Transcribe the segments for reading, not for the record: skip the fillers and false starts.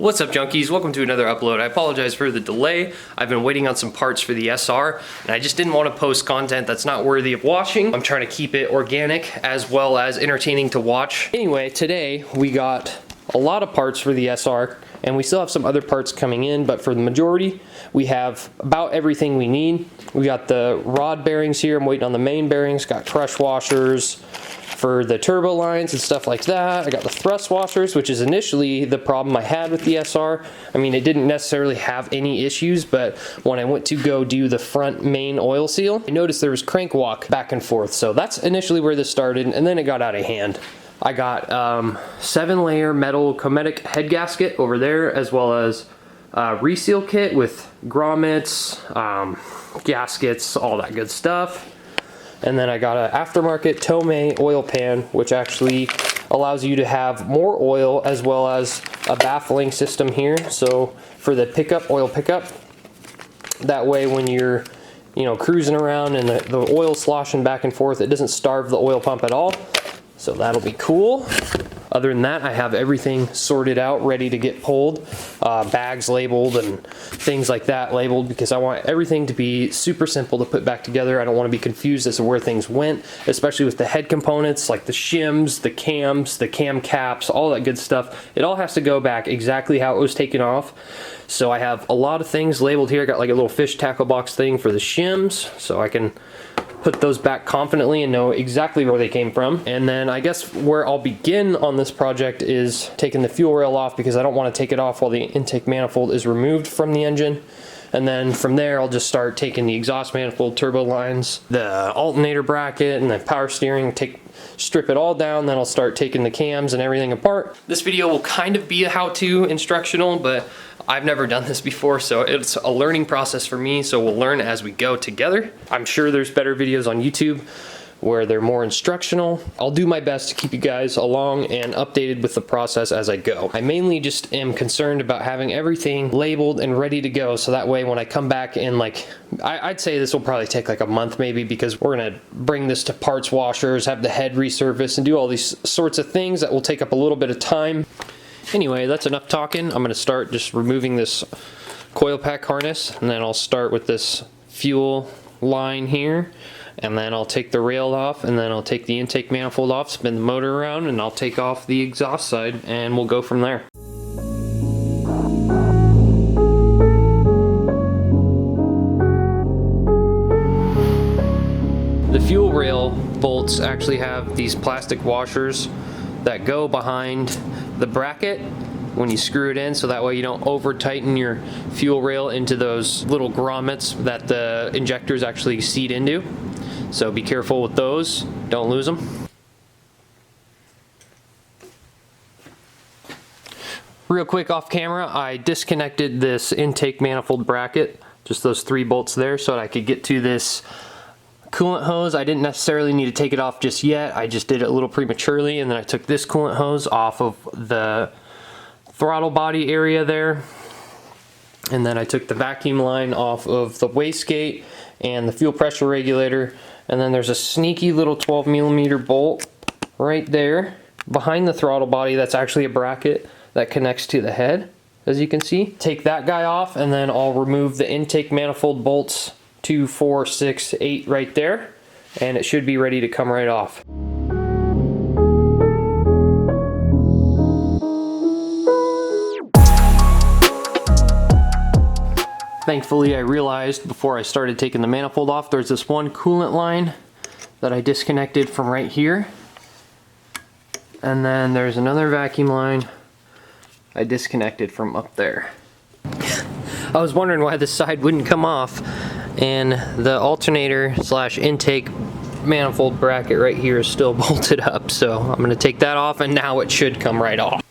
What's up, junkies? Welcome to another upload. I apologize for the delay. I've been waiting on some parts for the SR, and I just didn't want to post content that's not worthy of watching. I'm trying to keep it organic as well as entertaining to watch. Anyway, today we got a lot of parts for the SR, and we still have some other parts coming in, but for the majority, we have about everything we need. We got the rod bearings here. I'm waiting on the main bearings. Got crush washers for the turbo lines and stuff like that. I got the thrust washers, which is initially the problem I had with the SR. I mean, it didn't necessarily have any issues, but when I went to go do the front main oil seal, I noticed there was crank walk back and forth. So that's initially where this started, and then it got out of hand. I got 7-layer metal Cometic head gasket over there, as well as reseal kit with grommets, gaskets, all that good stuff. And then I got an aftermarket Tomei oil pan, which actually allows you to have more oil, as well as a baffling system here. So for the pickup, oil pickup, that way when you're cruising around and the oil sloshing back and forth, it doesn't starve the oil pump at all. So that'll be cool. Other than that, I have everything sorted out, ready to get pulled. Bags labeled and things like that labeled, because I want everything to be super simple to put back together. I don't want to be confused as to where things went, especially with the head components like the shims, the cams, the cam caps, all that good stuff. It all has to go back exactly how it was taken off. So I have a lot of things labeled here. I got like a little fish tackle box thing for the shims, so I can put those back confidently and know exactly where they came from. And then I guess where I'll begin on this project is taking the fuel rail off, because I don't want to take it off while the intake manifold is removed from the engine. And then from there, I'll just start taking the exhaust manifold, turbo lines, the alternator bracket, and the power steering, strip it all down. Then I'll start taking the cams and everything apart. This video will kind of be a how-to instructional, but I've never done this before, so it's a learning process for me, so we'll learn as we go together. I'm sure there's better videos on YouTube where they're more instructional. I'll do my best to keep you guys along and updated with the process as I go. I mainly just am concerned about having everything labeled and ready to go, so that way when I come back in, I'd say this will probably take like a month maybe, because we're gonna bring this to parts washers, have the head resurfaced, and do all these sorts of things that will take up a little bit of time. Anyway, that's enough talking. I'm gonna start just removing this coil pack harness, and then I'll start with this fuel line here, and then I'll take the rail off, and then I'll take the intake manifold off, spin the motor around, and I'll take off the exhaust side, and we'll go from there. The fuel rail bolts actually have these plastic washers that go behind the bracket when you screw it in, so that way you don't over tighten your fuel rail into those little grommets that the injectors actually seat into. So be careful with those, don't lose them. Real quick off camera, I disconnected this intake manifold bracket, just those 3 bolts there, so that I could get to this coolant hose. I didn't necessarily need to take it off just yet. I just did it a little prematurely, and then I took this coolant hose off of the throttle body area there. And then I took the vacuum line off of the wastegate and the fuel pressure regulator. And then there's a sneaky little 12mm bolt right there behind the throttle body. That's actually a bracket that connects to the head, as you can see. Take that guy off, and then I'll remove the intake manifold bolts 2, 4, 6, 8 right there, and it should be ready to come right off. Thankfully, I realized before I started taking the manifold off, there's this one coolant line that I disconnected from right here. And then there's another vacuum line I disconnected from up there. I was wondering why this side wouldn't come off, and the alternator / intake manifold bracket right here is still bolted up. So I'm gonna take that off, and now it should come right off.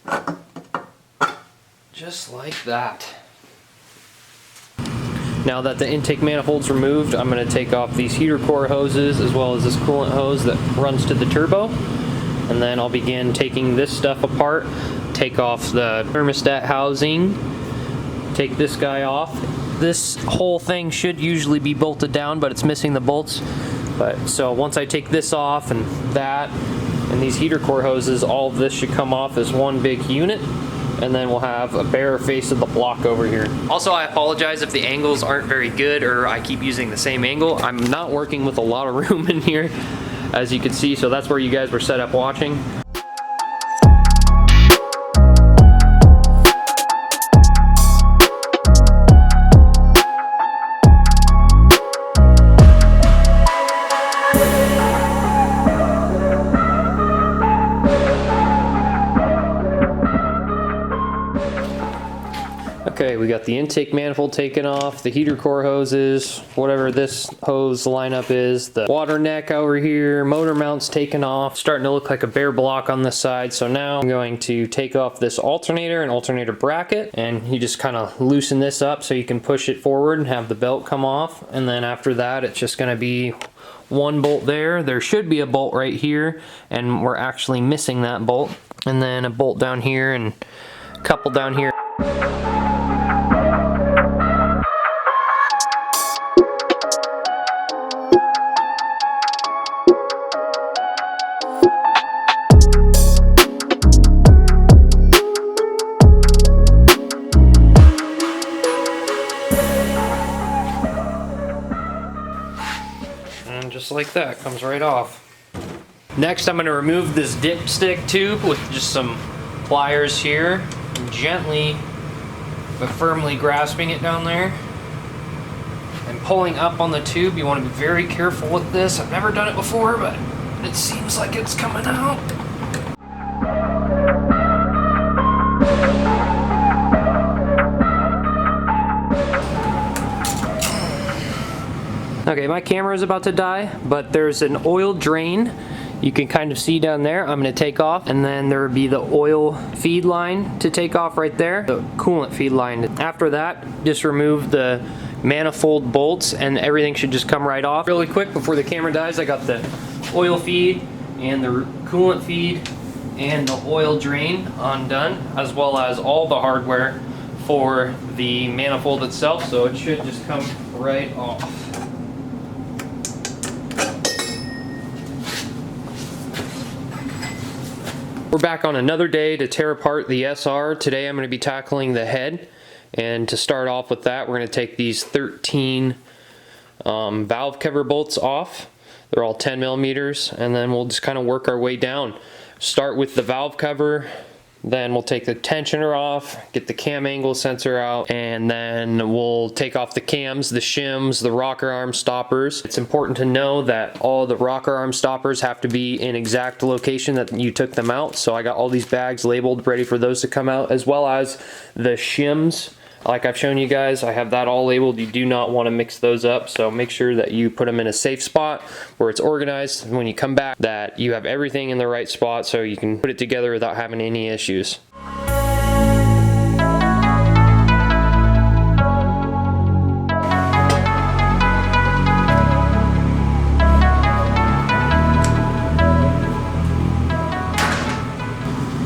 Just like that. Now that the intake manifold's removed, I'm going to take off these heater core hoses, as well as this coolant hose that runs to the turbo. And then I'll begin taking this stuff apart, take off the thermostat housing, take this guy off. This whole thing should usually be bolted down, but it's missing the bolts. So once I take this off and that, and these heater core hoses, all of this should come off as one big unit. and then we'll have a bare face of the block over here. Also, I apologize if the angles aren't very good or I keep using the same angle. I'm not working with a lot of room in here, as you can see, so that's where you guys were set up watching. Okay, we got the intake manifold taken off, the heater core hoses, whatever this hose lineup is, the water neck over here, motor mounts taken off, starting to look like a bare block on this side. So now I'm going to take off this alternator and alternator bracket, and you just kind of loosen this up so you can push it forward and have the belt come off. And then after that, it's just going to be one bolt there. There should be a bolt right here, and we're actually missing that bolt. And then a bolt down here and a couple down here. Just like that, comes right off. Next, I'm going to remove this dipstick tube with just some pliers here, and gently but firmly grasping it down there and pulling up on the tube. You want to be very careful with this. I've never done it before, but it seems like it's coming out. Okay, my camera is about to die, but there's an oil drain you can kind of see down there. I'm going to take off, and then there would be the oil feed line to take off right there, the coolant feed line. After that, just remove the manifold bolts and everything should just come right off. Really quick before the camera dies, I got the oil feed and the coolant feed and the oil drain undone, as well as all the hardware for the manifold itself, so it should just come right off. We're back on another day to tear apart the SR. Today I'm going to be tackling the head, and to start off with that, we're going to take these 13 valve cover bolts off. They're all 10 millimeters, and then we'll just kind of work our way down. Start with the valve cover, then we'll take the tensioner off, get the cam angle sensor out, and then we'll take off the cams, the shims, the rocker arm stoppers. It's important to know that all the rocker arm stoppers have to be in exact location that you took them out. So I got all these bags labeled, ready for those to come out, as well as the shims. Like I've shown you guys, I have that all labeled. You do not want to mix those up, so make sure that you put them in a safe spot where it's organized. When you come back, that you have everything in the right spot so you can put it together without having any issues.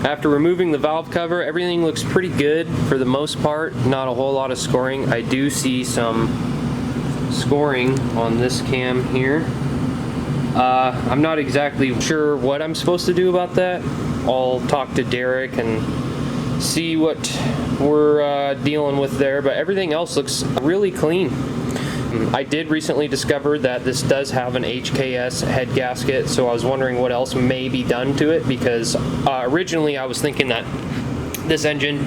After removing the valve cover, everything looks pretty good for the most part. Not a whole lot of scoring. I do see some scoring on this cam here. I'm not exactly sure what I'm supposed to do about that. I'll talk to Derek and see what we're dealing with there, but everything else looks really clean. I did recently discover that this does have an HKS head gasket, so I was wondering what else may be done to it, because originally I was thinking that this engine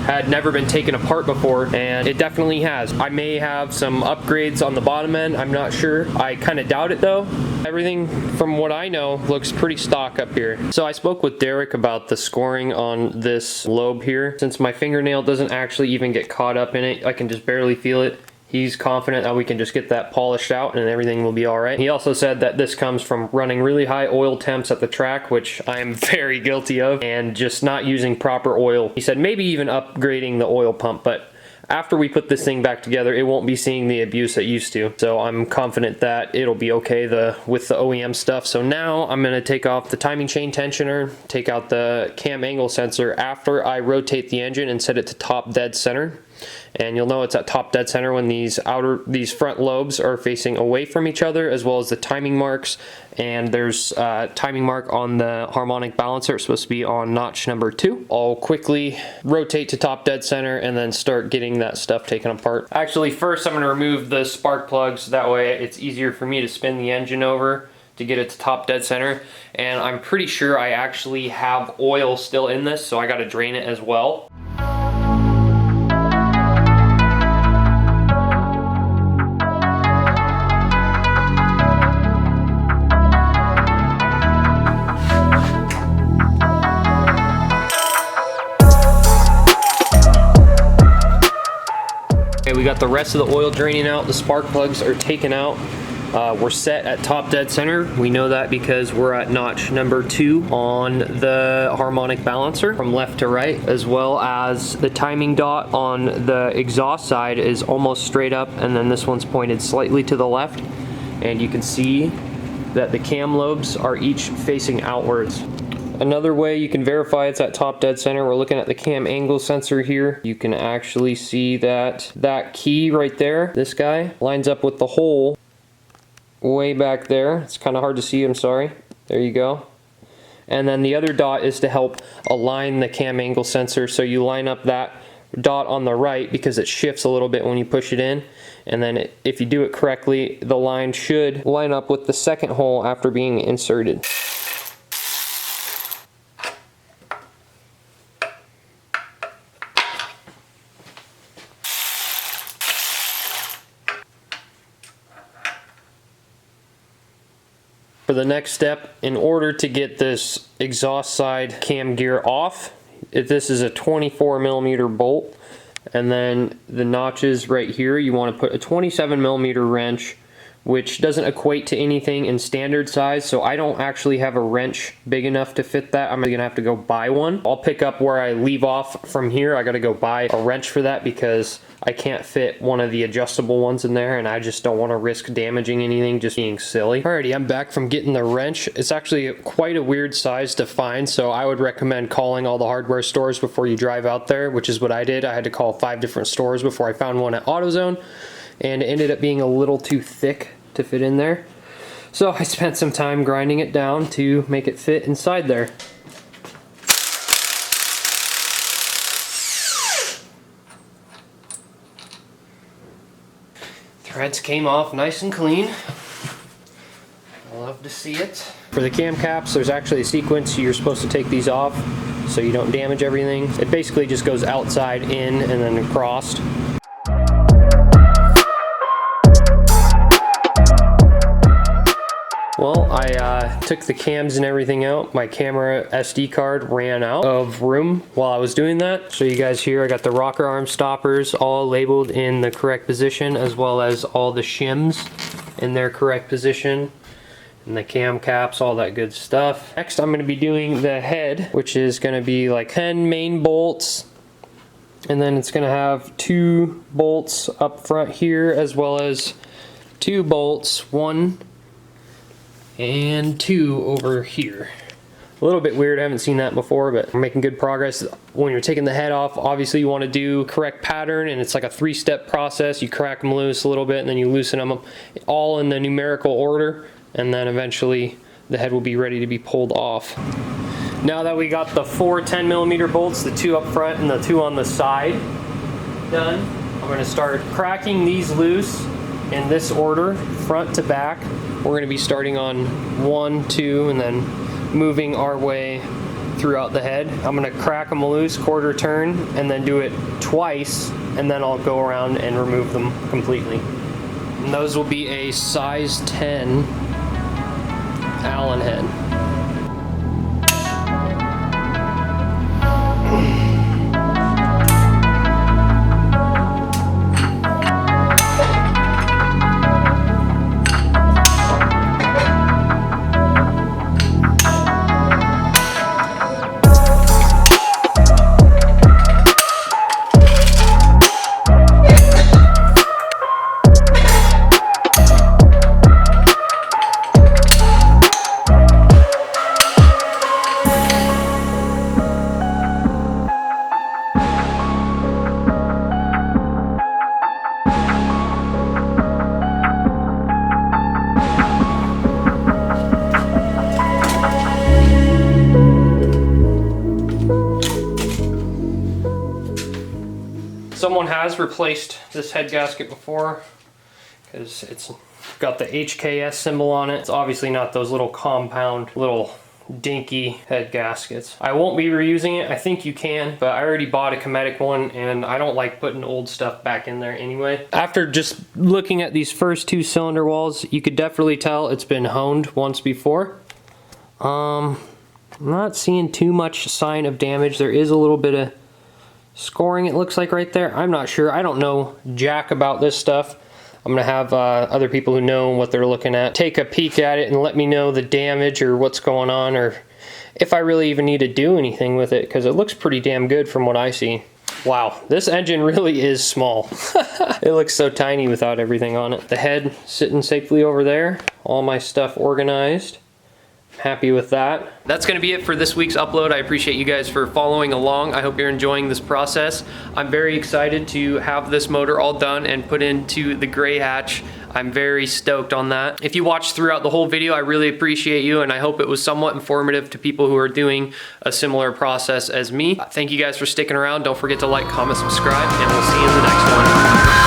had never been taken apart before, and it definitely has. I may have some upgrades on the bottom end, I'm not sure. I kind of doubt it though. Everything from what I know looks pretty stock up here. So I spoke with Derek about the scoring on this lobe here. Since my fingernail doesn't actually even get caught up in it, I can just barely feel it. He's confident that we can just get that polished out and everything will be all right. He also said that this comes from running really high oil temps at the track, which I am very guilty of, and just not using proper oil. He said maybe even upgrading the oil pump, but after we put this thing back together, it won't be seeing the abuse it used to. So I'm confident that it'll be okay with the OEM stuff. So now I'm gonna take off the timing chain tensioner, take out the cam angle sensor after I rotate the engine and set it to top dead center. And you'll know it's at top dead center when these front lobes are facing away from each other, as well as the timing marks. And there's a timing mark on the harmonic balancer. It's supposed to be on notch number 2. I'll quickly rotate to top dead center and then start getting that stuff taken apart. Actually, first I'm going to remove the spark plugs. That way it's easier for me to spin the engine over to get it to top dead center. And I'm pretty sure I actually have oil still in this, so I got to drain it as well. Okay, we got the rest of the oil draining out. The spark plugs are taken out. We're set at top dead center. We know that because we're at notch number 2 on the harmonic balancer from left to right, as well as the timing dot on the exhaust side is almost straight up, and then this one's pointed slightly to the left. And you can see that the cam lobes are each facing outwards. Another way you can verify it's at top dead center, we're looking at the cam angle sensor here. You can actually see that that key right there, this guy, lines up with the hole way back there. It's kind of hard to see, I'm sorry. There you go. And then the other dot is to help align the cam angle sensor. So you line up that dot on the right because it shifts a little bit when you push it in. And then if you do it correctly, the line should line up with the second hole after being inserted. For the next step, in order to get this exhaust side cam gear off, this is a 24mm bolt, and then the notches right here, you want to put a 27mm wrench, which doesn't equate to anything in standard size, so I don't actually have a wrench big enough to fit that. I'm gonna have to go buy one. I'll pick up where I leave off from here. I gotta go buy a wrench for that because I can't fit one of the adjustable ones in there, and I just don't want to risk damaging anything just being silly. Alrighty, I'm back from getting the wrench. It's actually quite a weird size to find, so I would recommend calling all the hardware stores before you drive out there, which is what I did. I had to call 5 different stores before I found one at AutoZone, and it ended up being a little too thick to fit in there. So I spent some time grinding it down to make it fit inside there. Threads came off nice and clean. I love to see it. For the cam caps, there's actually a sequence you're supposed to take these off so you don't damage everything. It basically just goes outside, in, and then across. Well, I took the cams and everything out. My camera SD card ran out of room while I was doing that. So you guys here, I got the rocker arm stoppers all labeled in the correct position, as well as all the shims in their correct position, and the cam caps, all that good stuff. Next, I'm going to be doing the head, which is going to be like 10 main bolts, and then it's going to have 2 bolts up front here, as well as 2 bolts, 1 and 2 over here. A little bit weird, I haven't seen that before, but we're making good progress. When you're taking the head off, obviously you want to do correct pattern, and it's like a 3-step process. You crack them loose a little bit, and then you loosen them all in the numerical order, and then eventually the head will be ready to be pulled off. Now that we got the 4 10mm bolts, the 2 up front and the 2 on the side done, I'm going to start cracking these loose in this order, front to back. We're going to be starting on 1, 2, and then moving our way throughout the head. I'm going to crack them loose, quarter turn, and then do it twice, and then I'll go around and remove them completely. And those will be a size 10 Allen head. Someone has replaced this head gasket before because it's got the HKS symbol on it. It's obviously not those little compound, little dinky head gaskets. I won't be reusing it. I think you can, but I already bought a Cometic one and I don't like putting old stuff back in there anyway. After just looking at these first 2 cylinder walls, you could definitely tell it's been honed once before. I'm not seeing too much sign of damage. There is a little bit of scoring, it looks like, right there. I'm not sure. I don't know jack about this stuff. I'm gonna have other people who know what they're looking at take a peek at it and let me know the damage or what's going on, or if I really even need to do anything with it, because it looks pretty damn good from what I see. Wow, this engine really is small. It looks so tiny without everything on it. The head sitting safely over there, all my stuff organized. Happy with that. That's gonna be it for this week's upload. I appreciate you guys for following along. I hope you're enjoying this process. I'm very excited to have this motor all done and put into the gray hatch. I'm very stoked on that. If you watched throughout the whole video, I really appreciate you, and I hope it was somewhat informative to people who are doing a similar process as me. Thank you guys for sticking around. Don't forget to like, comment, subscribe, and we'll see you in the next one.